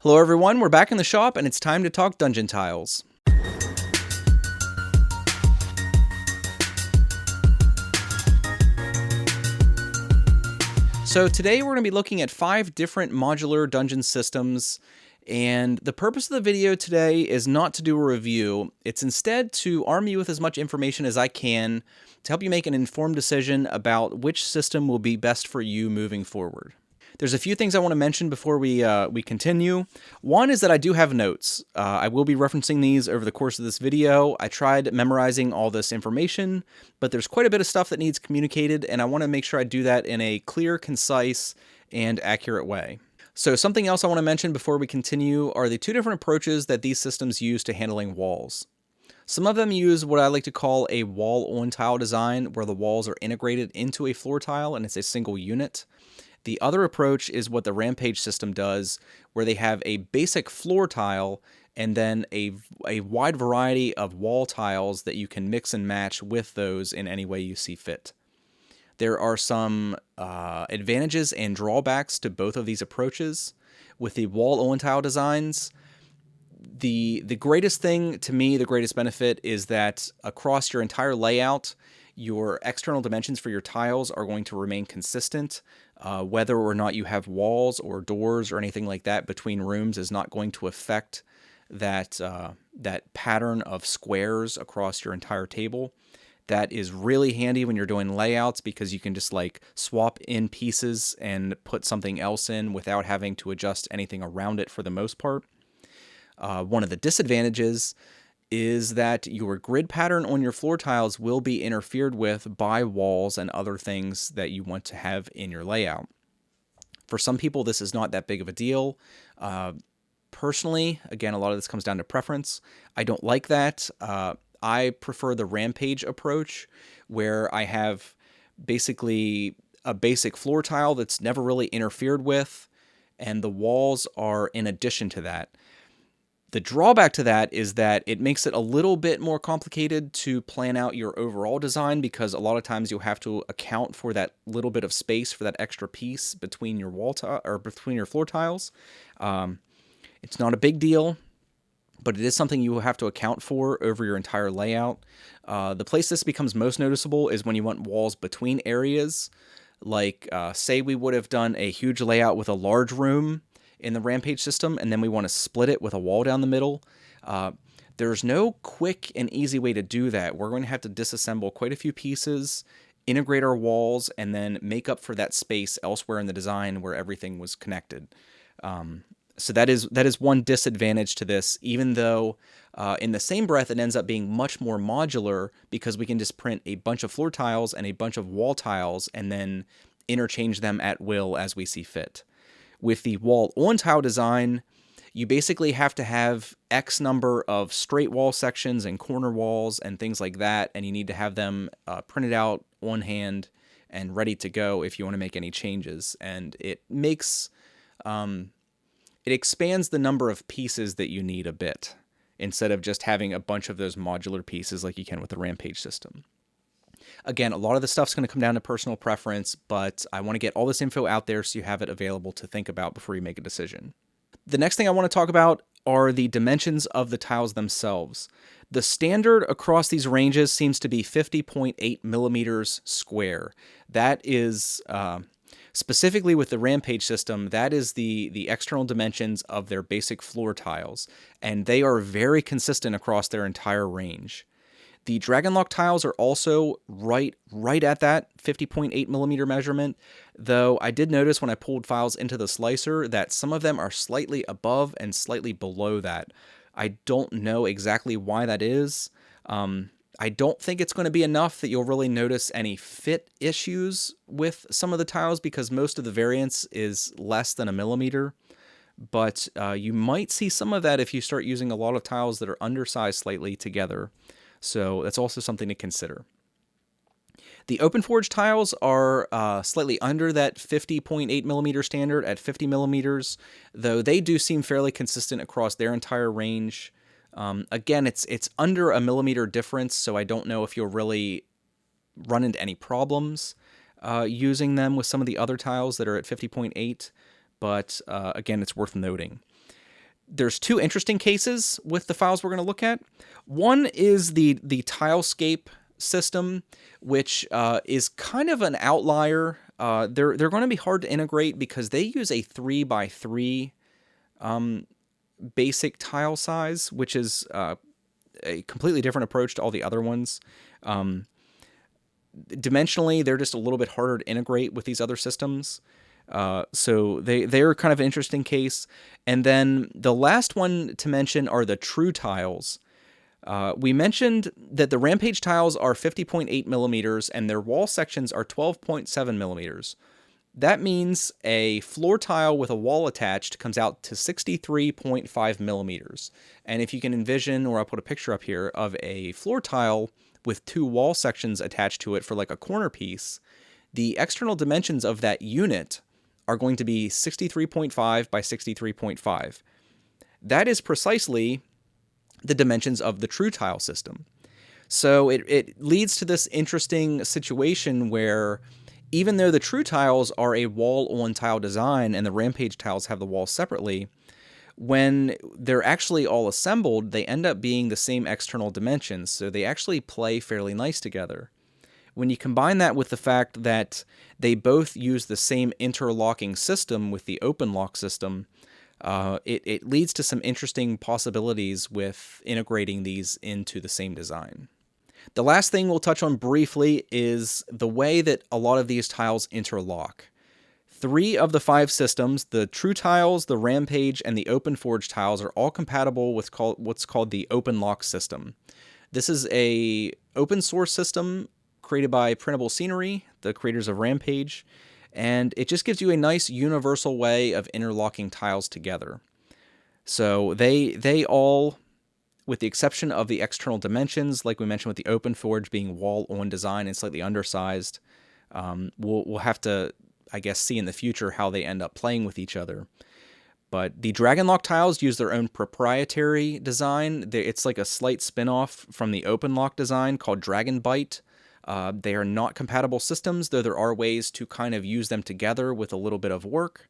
Hello everyone, we're back in the shop and it's time to talk dungeon tiles. So today we're going to be looking at 5 different modular dungeon systems, and the purpose of the video today is not to do a review. It's instead to arm you with as much information as I can to help you make an informed decision about which system will be best for you moving forward. There's a few things I want to mention before we continue. One is that I do have notes. I will be referencing these over the course of this video. I tried memorizing all this information, but there's quite a bit of stuff that needs communicated, and I want to make sure I do that in a clear, concise, and accurate way. So something else I want to mention before we continue are the 2 different approaches that these systems use to handling walls. Some of them use what I like to call a wall-on-tile design, where the walls are integrated into a floor tile and it's a single unit. The other approach is what the Rampage system does, where they have a basic floor tile and then a wide variety of wall tiles that you can mix and match with those in any way you see fit. There are some advantages and drawbacks to both of these approaches. With the wall-on tile designs, the greatest thing to me, the greatest benefit is that across your entire layout, your external dimensions for your tiles are going to remain consistent. Whether or not you have walls or doors or anything like that between rooms is not going to affect that pattern of squares across your entire table. That is really handy when you're doing layouts, because you can just like swap in pieces and put something else in without having to adjust anything around it for the most part. One of the disadvantages is that your grid pattern on your floor tiles will be interfered with by walls and other things that you want to have in your layout. For some people, this is not that big of a deal. Personally, again, a lot of this comes down to preference. I don't like that. I prefer the Rampage approach, where I have basically a basic floor tile that's never really interfered with, and the walls are in addition to that. The drawback to that is that it makes it a little bit more complicated to plan out your overall design, because a lot of times you'll have to account for that little bit of space, for that extra piece between your wall or between your floor tiles. It's not a big deal, but it is something you will have to account for over your entire layout. The place this becomes most noticeable is when you want walls between areas. Like, say we would have done a huge layout with a large room in the Rampage system, and then we want to split it with a wall down the middle. There's no quick and easy way to do that. We're going to have to disassemble quite a few pieces, integrate our walls, and then make up for that space elsewhere in the design where everything was connected. So that is one disadvantage to this, even though in the same breath it ends up being much more modular, because we can just print a bunch of floor tiles and a bunch of wall tiles and then interchange them at will as we see fit. With the wall-on tile design, you basically have to have X number of straight wall sections and corner walls and things like that, and you need to have them printed out on hand and ready to go if you want to make any changes. And it makes it expands the number of pieces that you need a bit, instead of just having a bunch of those modular pieces like you can with the Rampage system. Again, a lot of the stuff's going to come down to personal preference, but I want to get all this info out there so you have it available to think about before you make a decision. The next thing I want to talk about are the dimensions of the tiles themselves. The standard across these ranges seems to be 50.8 millimeters square. That is, specifically with the Rampage system, that is the external dimensions of their basic floor tiles, and they are very consistent across their entire range. The DRAGONLOCK tiles are also right at that 50.8 millimeter measurement, though I did notice when I pulled files into the slicer that some of them are slightly above and slightly below that. I don't know exactly why that is. I don't think it's going to be enough that you'll really notice any fit issues with some of the tiles, because most of the variance is less than a millimeter. But you might see some of that if you start using a lot of tiles that are undersized slightly together. So that's also something to consider. The OpenForge tiles are slightly under that 50.8 millimeter standard at 50 millimeters, though they do seem fairly consistent across their entire range. Again, it's under a millimeter difference, so I don't know if you'll really run into any problems using them with some of the other tiles that are at 50.8, but again, it's worth noting. There's two interesting cases with the files we're going to look at. One is the TileScape system, which is kind of an outlier. They're going to be hard to integrate because they use a 3x3 basic tile size, which is a completely different approach to all the other ones. Dimensionally, they're just a little bit harder to integrate with these other systems. So they're kind of an interesting case. And then the last one to mention are the TrueTiles. We mentioned that the Rampage tiles are 50.8 millimeters and their wall sections are 12.7 millimeters. That means a floor tile with a wall attached comes out to 63.5 millimeters. And if you can envision, or I'll put a picture up here, of a floor tile with two wall sections attached to it for like a corner piece, the external dimensions of that unit are going to be 63.5 by 63.5. That is precisely the dimensions of the TrueTile system. So it leads to this interesting situation where even though the TrueTiles are a wall-on tile design and the Rampage tiles have the walls separately, when they're actually all assembled, they end up being the same external dimensions, so they actually play fairly nice together. When you combine that with the fact that they both use the same interlocking system with the OpenLock system, it leads to some interesting possibilities with integrating these into the same design. The last thing we'll touch on briefly is the way that a lot of these tiles interlock. 3 of the 5 systems, the TrueTiles, the Rampage, and the OpenForge tiles, are all compatible with what's called the OpenLock system. This is a open source system created by Printable Scenery, the creators of Rampage, and it just gives you a nice universal way of interlocking tiles together. So they all, with the exception of the external dimensions, like we mentioned with the OpenForge being wall-on design and slightly undersized, we'll have to, I guess, see in the future how they end up playing with each other. But the DRAGONLOCK tiles use their own proprietary design. It's like a slight spin-off from the OpenLock design called DragonBite. They are not compatible systems, though there are ways to kind of use them together with a little bit of work.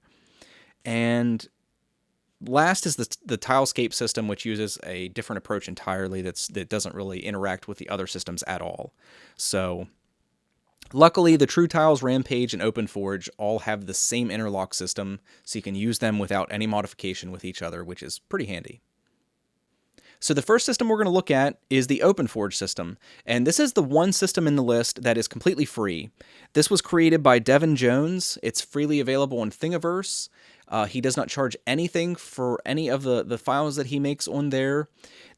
And last is the TileScape system, which uses a different approach entirely that doesn't really interact with the other systems at all. So luckily, the TrueTiles, Rampage, and OpenForge all have the same interlock system, so you can use them without any modification with each other, which is pretty handy. So the first system we're going to look at is the OpenForge system, and this is the one system in the list that is completely free. This was created by Devin Jones. It's freely available in Thingiverse. He does not charge anything for any of the files that he makes on there.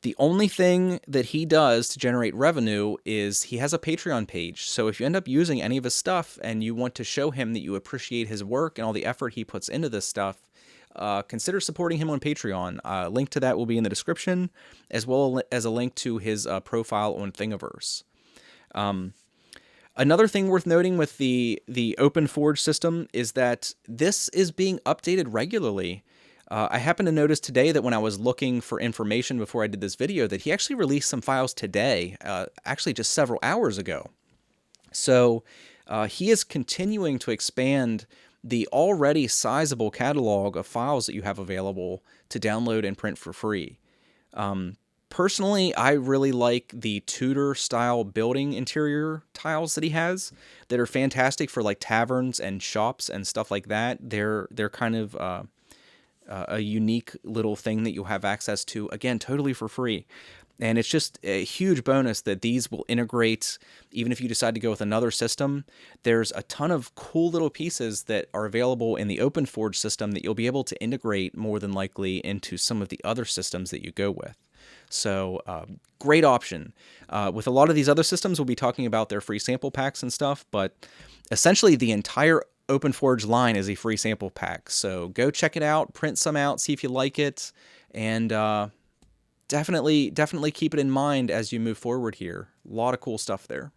The only thing that he does to generate revenue is he has a Patreon page. So if you end up using any of his stuff and you want to show him that you appreciate his work and all the effort he puts into this stuff, consider supporting him on Patreon. A link to that will be in the description, as well as a link to his profile on Thingiverse. Another thing worth noting with the OpenForge system is that this is being updated regularly. I happened to notice today that when I was looking for information before I did this video, that he actually released some files today, actually just several hours ago. So he is continuing to expand the already sizable catalog of files that you have available to download and print for free. Personally, I really like the Tudor-style building interior tiles that he has that are fantastic for like taverns and shops and stuff like that. They're kind of a unique little thing that you'll have access to, again, totally for free. And it's just a huge bonus that these will integrate, even if you decide to go with another system. There's a ton of cool little pieces that are available in the OpenForge system that you'll be able to integrate more than likely into some of the other systems that you go with. So great option. With a lot of these other systems, we'll be talking about their free sample packs and stuff, but essentially the entire OpenForge line is a free sample pack. So go check it out, print some out, see if you like it, and definitely keep it in mind as you move forward here. A lot of cool stuff there.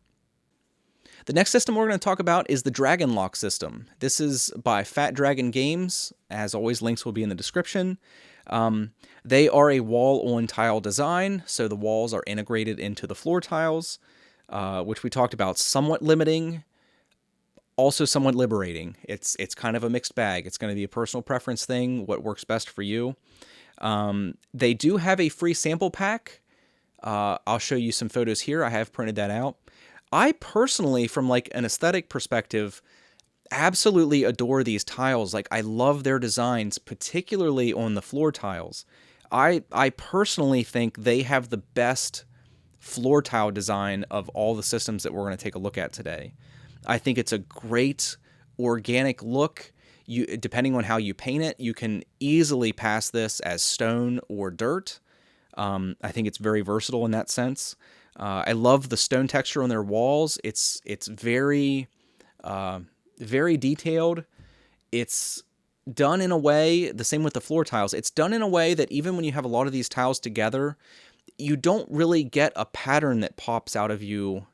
The next system we're going to talk about is the DRAGONLOCK system. This is by Fat Dragon Games. As always, links will be in the description. They are a wall-on tile design, so the walls are integrated into the floor tiles, which we talked about, somewhat limiting, also somewhat liberating. It's kind of a mixed bag. It's going to be a personal preference thing, what works best for you. They do have a free sample pack. I'll show you some photos here. I have printed that out. I personally, from like an aesthetic perspective, absolutely adore these tiles. Like, I love their designs, particularly on the floor tiles. I personally think they have the best floor tile design of all the systems that we're going to take a look at today. I think it's a great organic look. Depending on how you paint it, you can easily pass this as stone or dirt. I think it's very versatile in that sense. I love the stone texture on their walls. It's very very detailed. It's done in a way, the same with the floor tiles, it's done in a way that even when you have a lot of these tiles together, you don't really get a pattern that pops out at you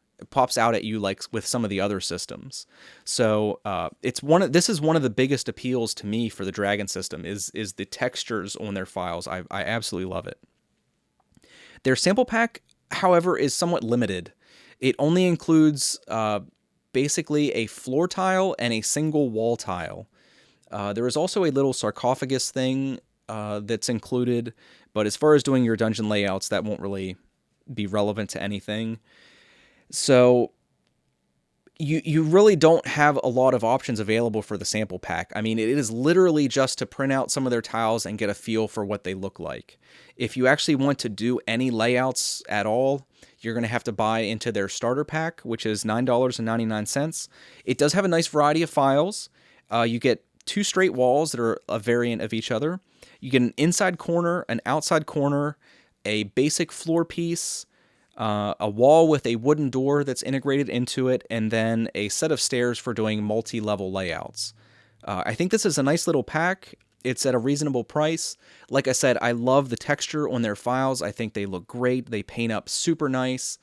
like with some of the other systems. So this is one of the biggest appeals to me for the Dragon system is the textures on their files. I absolutely love it. Their sample pack, however, is somewhat limited. It only includes basically a floor tile and a single wall tile. There is also a little sarcophagus thing that's included, but as far as doing your dungeon layouts, that won't really be relevant to anything. So you really don't have a lot of options available for the sample pack. I mean, it is literally just to print out some of their tiles and get a feel for what they look like. If you actually want to do any layouts at all, you're going to have to buy into their starter pack, which is $9.99. It does have a nice variety of files. You get 2 straight walls that are a variant of each other. You get an inside corner, an outside corner, a basic floor piece, a wall with a wooden door that's integrated into it, and then a set of stairs for doing multi-level layouts. I think this is a nice little pack. It's at a reasonable price. Like I said, I love the texture on their files. I think they look great. They paint up super nice.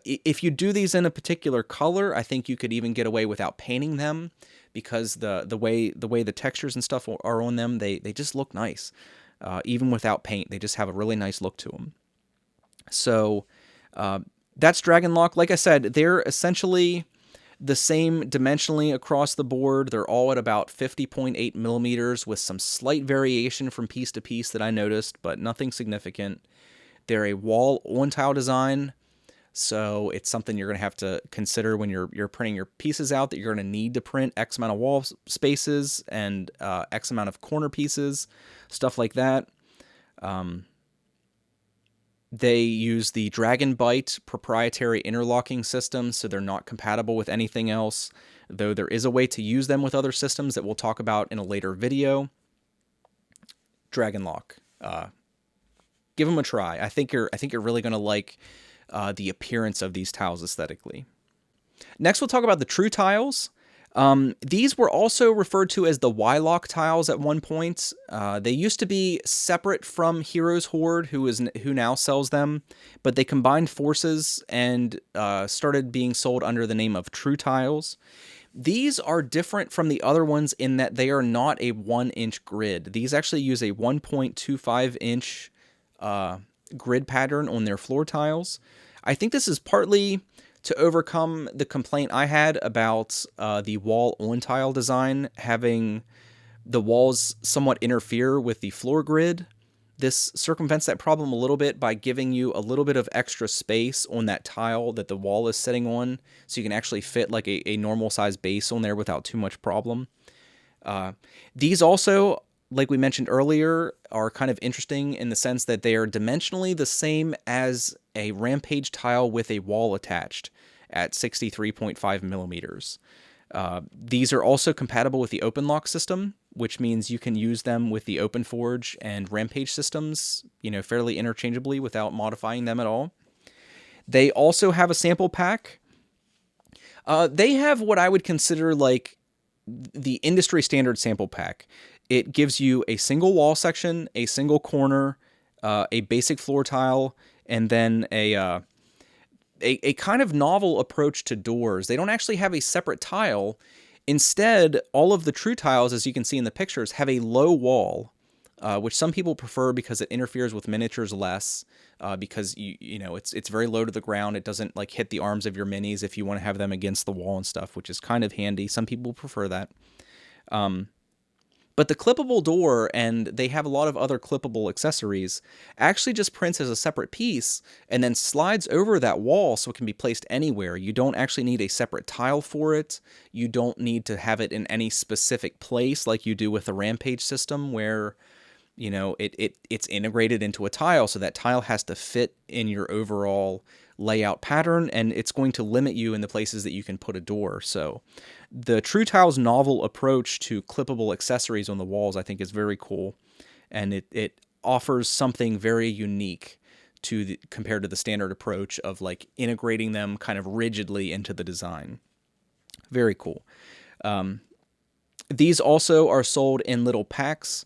If you do these in a particular color, I think you could even get away without painting them, because the way the textures and stuff are on them, they just look nice. Even without paint, they just have a really nice look to them. So that's DRAGONLOCK. Like I said, they're essentially the same dimensionally across the board. They're all at about 50.8 millimeters with some slight variation from piece to piece that I noticed, but nothing significant. They're a wall on tile design, so it's something you're going to have to consider when you're printing your pieces out, that you're going to need to print X amount of wall spaces and X amount of corner pieces, stuff like that. They use the DragonBite proprietary interlocking system, so they're not compatible with anything else, though there is a way to use them with other systems that we'll talk about in a later video. DRAGONLOCK. Give them a try. I think you're really going to like the appearance of these tiles aesthetically. Next, we'll talk about the TrueTiles. These were also referred to as the Y-Lock tiles at one point. They used to be separate from Heroes Horde, who now sells them, but they combined forces and started being sold under the name of TrueTiles. These are different from the other ones in that they are not a 1-inch grid. These actually use a 1.25-inch grid pattern on their floor tiles. I think this is partly to overcome the complaint I had about the wall on tile design, having the walls somewhat interfere with the floor grid. This circumvents that problem a little bit by giving you a little bit of extra space on that tile that the wall is sitting on, so you can actually fit like a normal size base on there without too much problem. These also, like we mentioned earlier, are kind of interesting in the sense that they are dimensionally the same as a Rampage tile with a wall attached at 63.5 millimeters. These are also compatible with the OpenLock system, which means you can use them with the OpenForge and Rampage systems, fairly interchangeably without modifying them at all. They also have a sample pack. They have what I would consider like the industry standard sample pack. It gives you a single wall section, a single corner, a basic floor tile, and then a kind of novel approach to doors. They don't actually have a separate tile. Instead, all of the TrueTiles, as you can see in the pictures, have a low wall, which some people prefer because it interferes with miniatures less, because it's very low to the ground. It doesn't like hit the arms of your minis if you want to have them against the wall and stuff, which is kind of handy. Some people prefer that. But the clippable door, and they have a lot of other clippable accessories, actually just prints as a separate piece and then slides over that wall so it can be placed anywhere. You don't actually need a separate tile for it. You don't need to have it in any specific place like you do with the Rampage system, where it's integrated into a tile, so that tile has to fit in your overall layout pattern, and it's going to limit you in the places that you can put a door. So the TrueTiles novel approach to clippable accessories on the walls, I think, is very cool, and it offers something very unique compared to the standard approach of like integrating them kind of rigidly into the design. Very cool. These also are sold in little packs.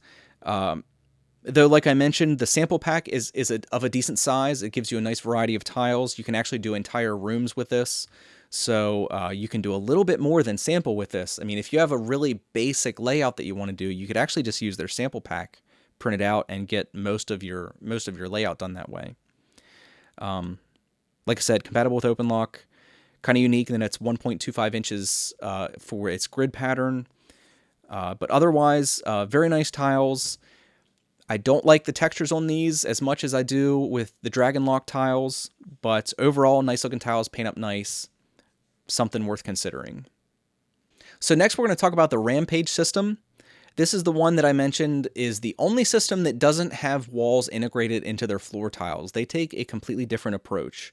Though, like I mentioned, the sample pack is of a decent size. It gives you a nice variety of tiles. You can actually do entire rooms with this. So you can do a little bit more than sample with this. I mean, if you have a really basic layout that you want to do, you could actually just use their sample pack, print it out, and get most of your layout done that way. Like I said, compatible with OpenLock. Kind of unique in that it's 1.25 inches for its grid pattern. But otherwise, very nice tiles. I don't like the textures on these as much as I do with the DRAGONLOCK tiles, but overall, nice looking tiles, paint up nice, something worth considering. So next we're going to talk about the Rampage system. This is the one that I mentioned is the only system that doesn't have walls integrated into their floor tiles. They take a completely different approach.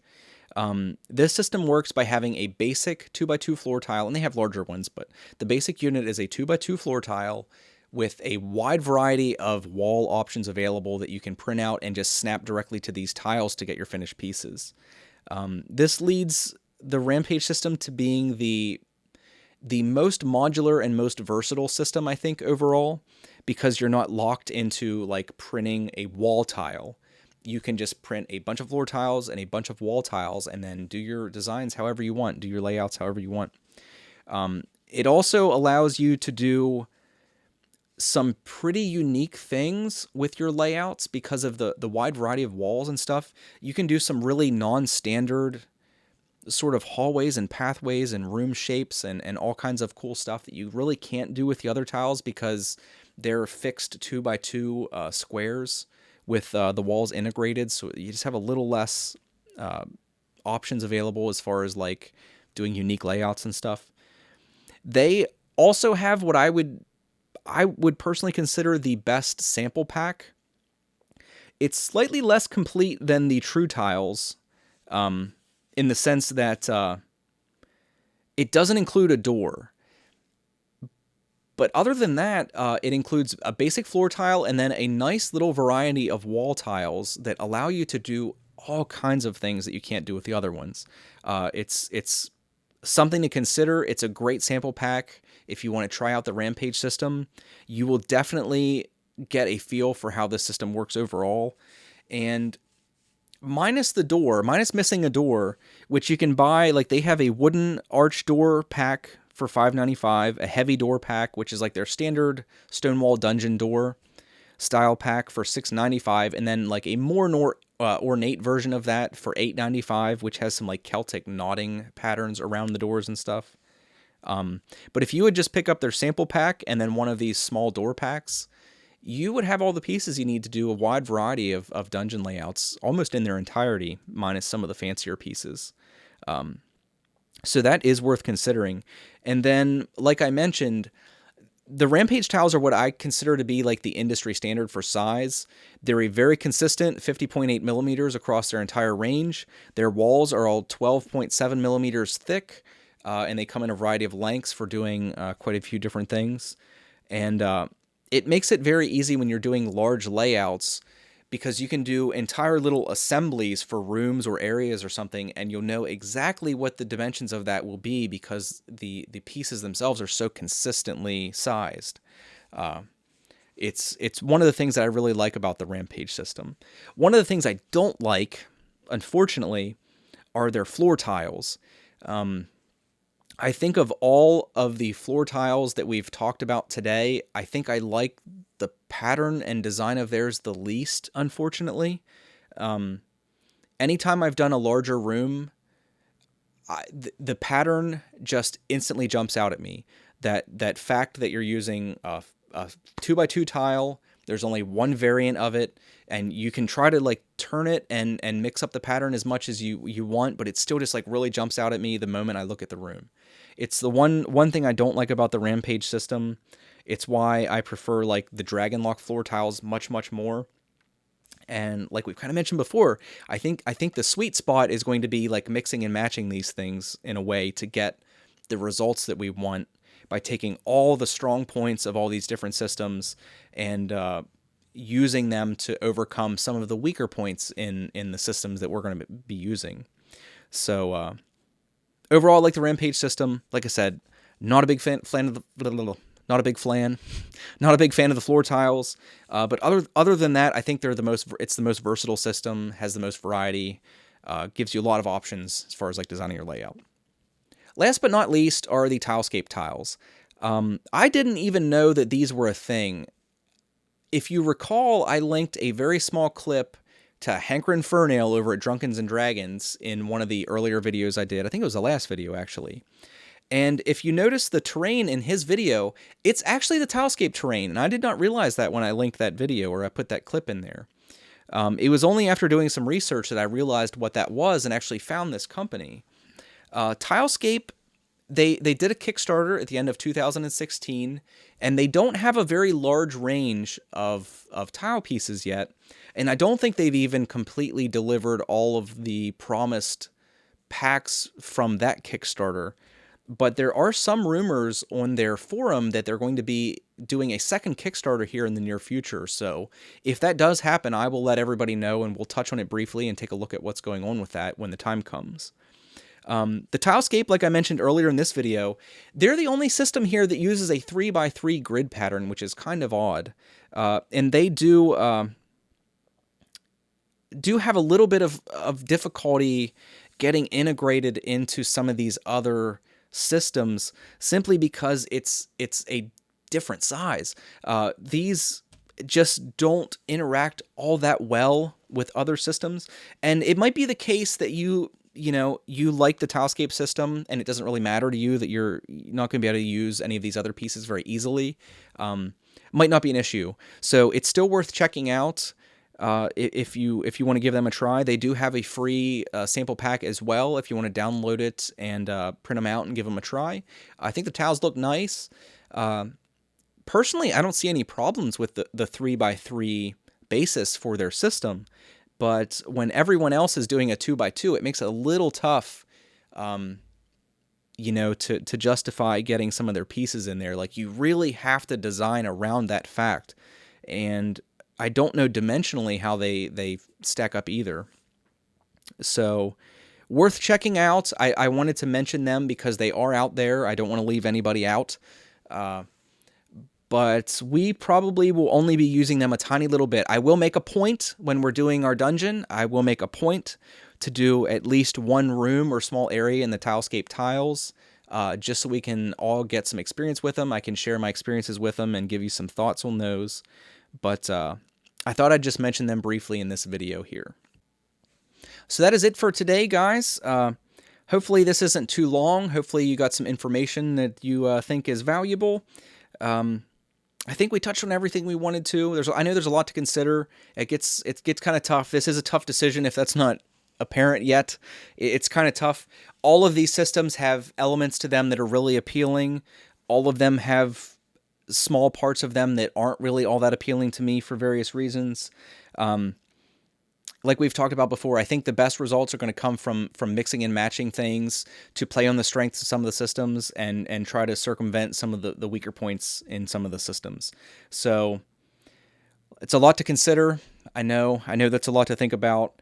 This system works by having a basic 2x2 floor tile, and they have larger ones, but the basic unit is a 2x2 floor tile with a wide variety of wall options available that you can print out and just snap directly to these tiles to get your finished pieces. This leads the Rampage system to being the most modular and most versatile system, I think, overall, because you're not locked into like printing a wall tile. You can just print a bunch of floor tiles and a bunch of wall tiles and then do your designs however you want, do your layouts however you want. It also allows you to do some pretty unique things with your layouts because of the wide variety of walls and stuff. You can do some really non-standard sort of hallways and pathways and room shapes and all kinds of cool stuff that you really can't do with the other tiles because they're fixed 2x2 squares with the walls integrated. So you just have a little less options available as far as like doing unique layouts and stuff. They also have what I would personally consider the best sample pack. It's slightly less complete than the TrueTiles, in the sense that it doesn't include a door. But other than that, it includes a basic floor tile and then a nice little variety of wall tiles that allow you to do all kinds of things that you can't do with the other ones. It's something to consider. It's a great sample pack. If you want to try out the Rampage system, you will definitely get a feel for how this system works overall. And minus missing a door, which you can buy, like they have a wooden arch door pack for $5.95, a heavy door pack, which is like their standard Stonewall dungeon door style pack for $6.95, and then like a more ornate version of that for $8.95, which has some like Celtic knotting patterns around the doors and stuff. But if you would just pick up their sample pack and then one of these small door packs, you would have all the pieces you need to do a wide variety of dungeon layouts almost in their entirety, minus some of the fancier pieces. So that is worth considering. And then, like I mentioned, the Rampage tiles are what I consider to be like the industry standard for size. They're a very consistent 50.8 millimeters across their entire range. Their walls are all 12.7 millimeters thick, and they come in a variety of lengths for doing quite a few different things. And it makes it very easy when you're doing large layouts, because you can do entire little assemblies for rooms or areas or something, and you'll know exactly what the dimensions of that will be because the pieces themselves are so consistently sized. It's one of the things that I really like about the Rampage system. One of the things I don't like, unfortunately, are their floor tiles. I think of all of the floor tiles that we've talked about today, I think I like the pattern and design of theirs the least, unfortunately. Anytime I've done a larger room, the pattern just instantly jumps out at me. That fact that you're using a 2x2 tile. There's only one variant of it, and you can try to like turn it and mix up the pattern as much as you want, but it still just like really jumps out at me the moment I look at the room. It's the one thing I don't like about the Rampage system. It's why I prefer like the DRAGONLOCK floor tiles much more. And like we've kind of mentioned before, I think the sweet spot is going to be like mixing and matching these things in a way to get the results that we want by taking all the strong points of all these different systems and using them to overcome some of the weaker points in the systems that we're going to be using. So overall, I like the Rampage system. Like I said, not a big fan of the not a big fan of the floor tiles. But other than that, I think it's the most versatile system, has the most variety, gives you a lot of options as far as like designing your layout. Last but not least are the TileScape tiles. I didn't even know that these were a thing. If you recall, I linked a very small clip to Hankrin Furnail over at Drunkens and Dragons in one of the earlier videos I did. I think it was the last video, actually. And if you notice the terrain in his video, it's actually the TileScape terrain. And I did not realize that when I linked that video or I put that clip in there. It was only after doing some research that I realized what that was and actually found this company. TileScape, they did a Kickstarter at the end of 2016, and they don't have a very large range of tile pieces yet. And I don't think they've even completely delivered all of the promised packs from that Kickstarter. But there are some rumors on their forum that they're going to be doing a second Kickstarter here in the near future. So if that does happen, I will let everybody know, and we'll touch on it briefly and take a look at what's going on with that when the time comes. The TileScape, like I mentioned earlier in this video, they're the only system here that uses a 3x3 grid pattern, which is kind of odd. And they do have a little bit of difficulty getting integrated into some of these other systems simply because it's a different size. These just don't interact all that well with other systems, and it might be the case that you like the TileScape system and it doesn't really matter to you that you're not going to be able to use any of these other pieces very easily. Might not be an issue, so it's still worth checking out. If you want to give them a try. They do have a free sample pack as well if you want to download it and print them out and give them a try. I think the tiles look nice. Personally, I don't see any problems with the 3x3 basis for their system, but when everyone else is doing a 2x2, it makes it a little tough, to justify getting some of their pieces in there. Like, you really have to design around that fact, and I don't know dimensionally how they stack up either. So worth checking out. I wanted to mention them because they are out there. I don't want to leave anybody out. But we probably will only be using them a tiny little bit. I will make a point when we're doing our dungeon. I will make a point to do at least one room or small area in the TileScape tiles, just so we can all get some experience with them. I can share my experiences with them and give you some thoughts on those. But I thought I'd just mention them briefly in this video here. So that is it for today, guys. Hopefully this isn't too long. Hopefully you got some information that you think is valuable. I think we touched on everything we wanted to. I know there's a lot to consider. It gets kind of tough. This is a tough decision if that's not apparent yet. It's kind of tough. All of these systems have elements to them that are really appealing. All of them have small parts of them that aren't really all that appealing to me for various reasons. Like we've talked about before, I think the best results are going to come from mixing and matching things to play on the strengths of some of the systems and try to circumvent some of the weaker points in some of the systems. So it's a lot to consider. I know that's a lot to think about.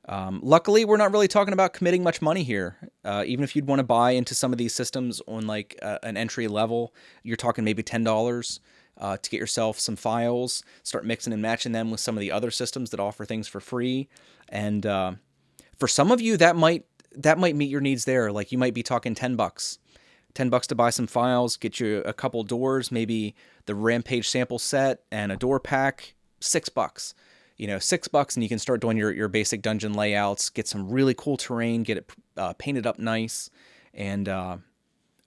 Luckily, we're not really talking about committing much money here. Even if you'd want to buy into some of these systems on like an entry level, you're talking maybe $10 to get yourself some files, start mixing and matching them with some of the other systems that offer things for free. And for some of you, that might meet your needs there. Like, you might be talking $10. $10 to buy some files, get you a couple doors, maybe the Rampage sample set and a door pack, $6. $6, and you can start doing your basic dungeon layouts, get some really cool terrain, get it painted up nice, and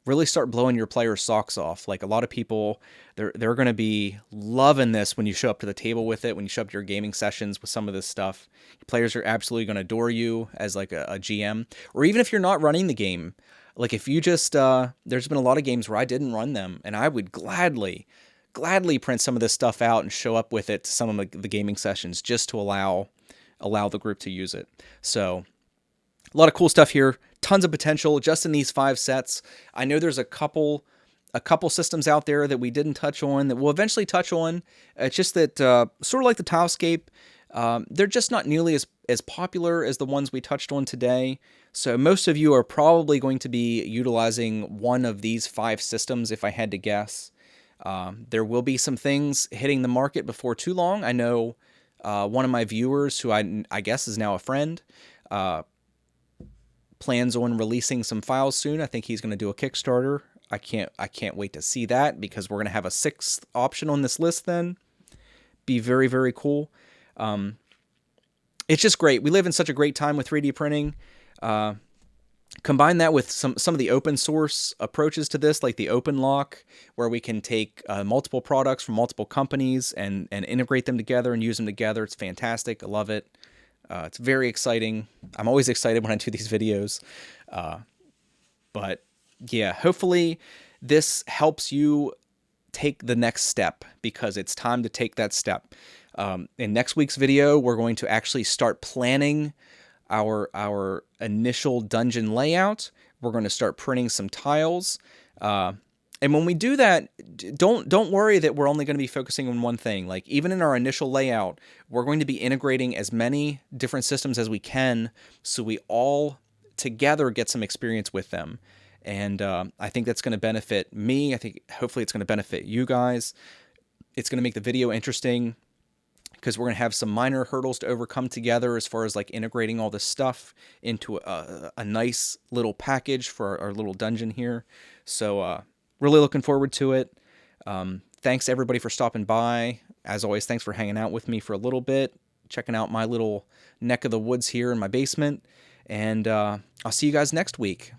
really start blowing your players' socks off. Like a lot of people, they're going to be loving this when you show up to the table with it, when you show up to your gaming sessions with some of this stuff. Players are absolutely going to adore you as like a GM, or even if you're not running the game. Like if you just, there's been a lot of games where I didn't run them, and I would gladly print some of this stuff out and show up with it to some of the gaming sessions just to allow the group to use it. So a lot of cool stuff here, tons of potential just in these 5 sets. I know there's a couple systems out there that we didn't touch on that we'll eventually touch on. It's just that sort of like the TileScape, they're just not nearly as popular as the ones we touched on today. So most of you are probably going to be utilizing one of these 5 systems if I had to guess. There will be some things hitting the market before too long. I know one of my viewers, who I guess is now a friend, plans on releasing some files soon. I think he's going to do a Kickstarter. I can't wait to see that, because we're going to have a 6th option on this list then. Be very, very cool. It's just great. We live in such a great time with 3D printing. Combine that with some of the open source approaches to this, like the OpenLock, where we can take multiple products from multiple companies and integrate them together and use them together. It's fantastic. I love it. It's very exciting. I'm always excited when I do these videos. But yeah, hopefully this helps you take the next step, because it's time to take that step. In next week's video, we're going to actually start planning our initial dungeon layout. We're going to start printing some tiles. And when we do that, don't worry that we're only going to be focusing on one thing. Like even in our initial layout, we're going to be integrating as many different systems as we can, so we all together get some experience with them. And I think that's going to benefit me. I think hopefully it's going to benefit you guys. It's going to make the video interesting, because we're going to have some minor hurdles to overcome together as far as like integrating all this stuff into a nice little package for our little dungeon here. So really looking forward to it. Thanks everybody for stopping by. As always, thanks for hanging out with me for a little bit, checking out my little neck of the woods here in my basement. And I'll see you guys next week.